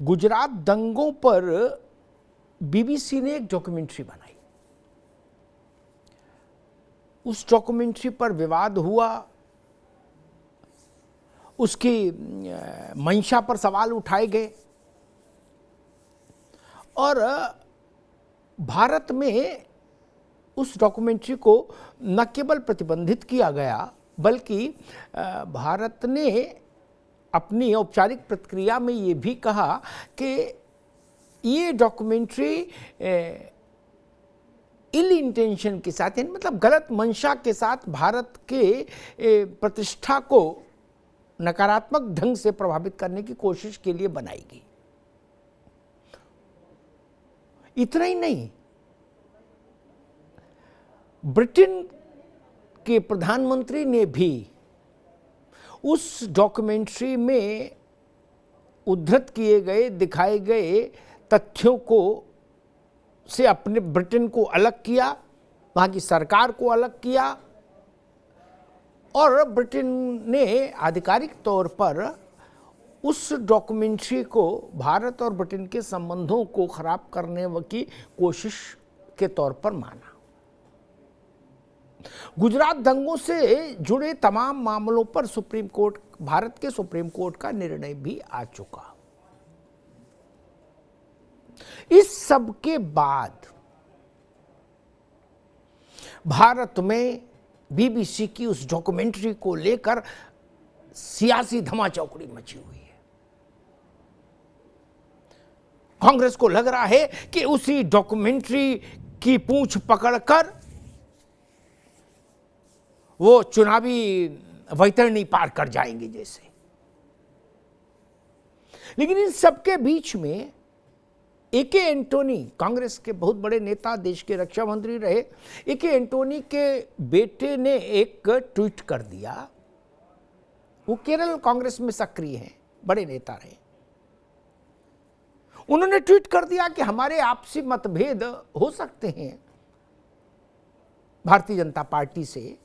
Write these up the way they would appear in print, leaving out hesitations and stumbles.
गुजरात दंगों पर बीबीसी ने एक डॉक्यूमेंट्री बनाई। उस डॉक्यूमेंट्री पर विवाद हुआ, उसकी मंशा पर सवाल उठाए गए और भारत में उस डॉक्यूमेंट्री को न केवल प्रतिबंधित किया गया बल्कि भारत ने अपनी औपचारिक प्रतिक्रिया में ये भी कहा कि ये डॉक्यूमेंट्री इल इंटेंशन के साथ, यानी मतलब गलत मंशा के साथ भारत के प्रतिष्ठा को नकारात्मक ढंग से प्रभावित करने की कोशिश के लिए बनाई गई। इतना ही नहीं, ब्रिटेन के प्रधानमंत्री ने भी उस डॉक्यूमेंट्री में उद्धृत किए गए, दिखाए गए तथ्यों को से अपने ब्रिटेन को अलग किया, वहाँ की सरकार को अलग किया और ब्रिटेन ने आधिकारिक तौर पर उस डॉक्यूमेंट्री को भारत और ब्रिटेन के संबंधों को खराब करने की कोशिश के तौर पर माना। गुजरात दंगों से जुड़े तमाम मामलों पर सुप्रीम कोर्ट, भारत के सुप्रीम कोर्ट का निर्णय भी आ चुका। इस सब के बाद भारत में बीबीसी की उस डॉक्यूमेंट्री को लेकर सियासी धमाचौकड़ी मची हुई है। कांग्रेस को लग रहा है कि उसी डॉक्यूमेंट्री की पूंछ पकड़कर वो चुनावी वैतरणी पार कर जाएंगे जैसे। लेकिन इन सबके बीच में ए.के. एंटोनी, कांग्रेस के बहुत बड़े नेता, देश के रक्षा मंत्री रहे, ए.के. एंटोनी के बेटे ने एक ट्वीट कर दिया। वो केरल कांग्रेस में सक्रिय हैं, बड़े नेता रहे। उन्होंने ट्वीट कर दिया कि हमारे आपसी मतभेद हो सकते हैं भारतीय जनता पार्टी से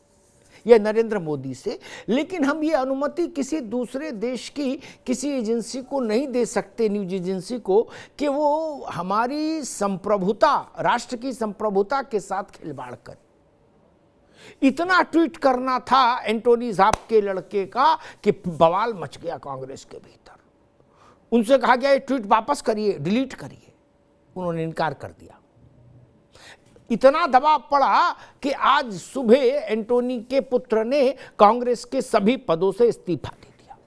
या नरेंद्र मोदी से, लेकिन हम ये अनुमति किसी दूसरे देश की किसी एजेंसी को नहीं दे सकते, न्यूज एजेंसी को, कि वो हमारी संप्रभुता, राष्ट्र की संप्रभुता के साथ खिलवाड़ करे। इतना ट्वीट करना था एंटोनी साहब के लड़के का कि बवाल मच गया कांग्रेस के भीतर। उनसे कहा गया ये ट्वीट वापस करिए, डिलीट करिए। उन्होंने इनकार कर दिया। इतना दबाव पड़ा कि आज सुबह एंटोनी के पुत्र ने कांग्रेस के सभी पदों से इस्तीफा दे दिया।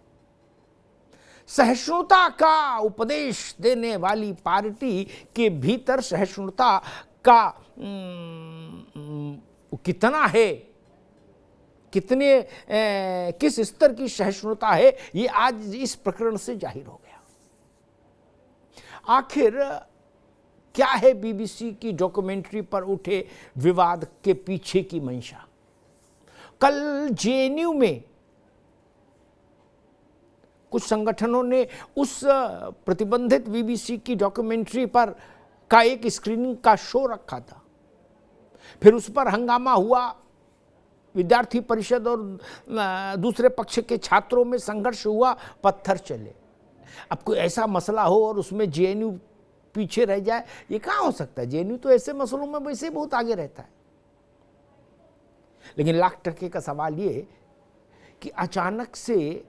सहिष्णुता का उपदेश देने वाली पार्टी के भीतर सहिष्णुता का कितना है, किस स्तर की सहिष्णुता है, ये आज इस प्रकरण से जाहिर हो गया। आखिर क्या है बीबीसी की डॉक्यूमेंट्री पर उठे विवाद के पीछे की मंशा? कल जेएनयू में कुछ संगठनों ने उस प्रतिबंधित बीबीसी की डॉक्यूमेंट्री पर का एक स्क्रीनिंग का शो रखा था। फिर उस पर हंगामा हुआ, विद्यार्थी परिषद और दूसरे पक्ष के छात्रों में संघर्ष हुआ, पत्थर चले। अब कोई ऐसा मसला हो और उसमें जेएनयू पीछे रह जाए, ये कहाँ हो सकता है? जेएनयू तो ऐसे मसलों में वैसे ही बहुत आगे रहता है। लेकिन लाख टके का सवाल ये कि अचानक से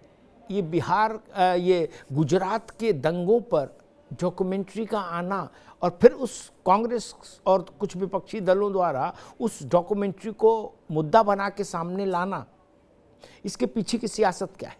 ये गुजरात के दंगों पर डॉक्यूमेंट्री का आना और फिर उस कांग्रेस और कुछ विपक्षी दलों द्वारा उस डॉक्यूमेंट्री को मुद्दा बना के सामने लाना, इसके पीछे की सियासत क्या है?